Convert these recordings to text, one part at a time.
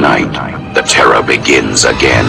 night, the terror begins again.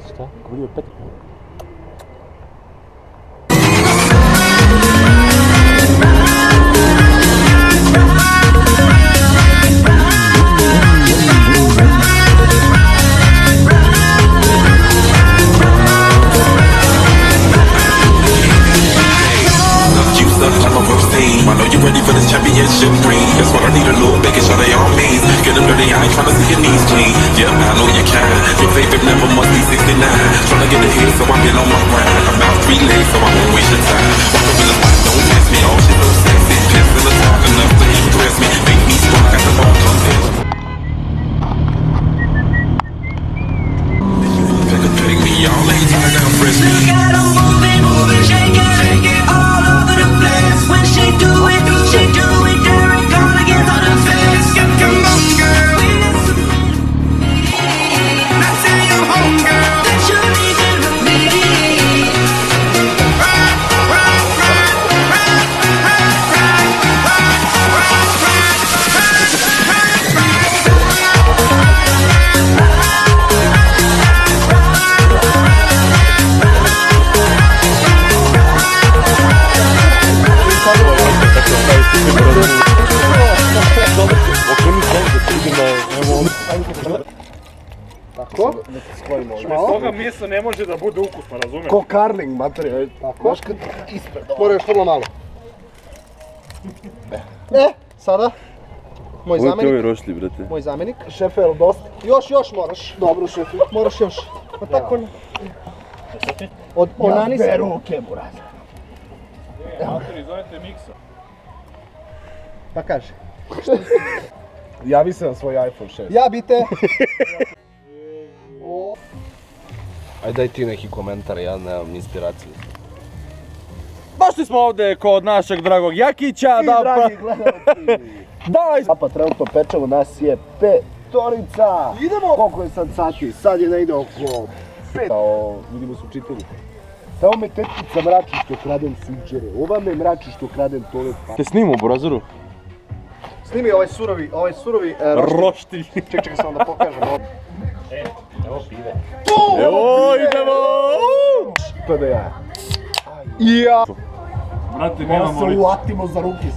Šta? Govorio opet? I know you're ready for this championship dream. That's what I need, a little bacon shot of all means. Get them dirty, I ain't tryna see your knees clean. Yeah, I know you can. Your favorite number must be 69. Tryna get ahead, so I've been on my grind. I'm out 3 legs, so I won't waste your time. Walk up in the spot, don't pass me off. She's so sexy, just in the talk enough to impress me. Make me spark, got the ball content. Take me, y'all ain't tryna down fresh me. Look at her moving, shake it all over the place. When she do it, Derek gonna get on her face. Come on, girl. Now say you're home, girl. That you're leaving with me. Tako? Bez toga meso ne može da bude ukusno, razumiješ? Ko karling materija, tako? Znaš kad ispred, mora još vrlo malo. Sada, moj zamjenik. Ovo je rostilj, brate. Moj zamjenik. Šefe, jel dosta? Još moraš. Dobro, šefe. Moraš još. Pa tako ne. Od onani se... ruke, buraz. Matori, zovete miksa. Pa kaži. Javi se na svoj iPhone 6. Ja bite. Ajde daj ti neki komentar, ja nemam inspiraciju. Došli smo ovdje kod našeg dragog Jakića. I dragi gledalci. Daj! Pa trenutno pečemo, nas je 5. Idemo! Koliko je sad sati? Sad je negdje oko 5. Vidimo su učitelji. Evo me tetkica mrači što kradem sunčere. Ova me mrači što kradem toalet papir. Te snimu, Brazoru? Snimi ovaj surovi Roštilj. Čekaj sam da pokažem. Evo pive. Evo to do jaja. Ja! Brate, Mora nemamo se li... ulatimo za ruke.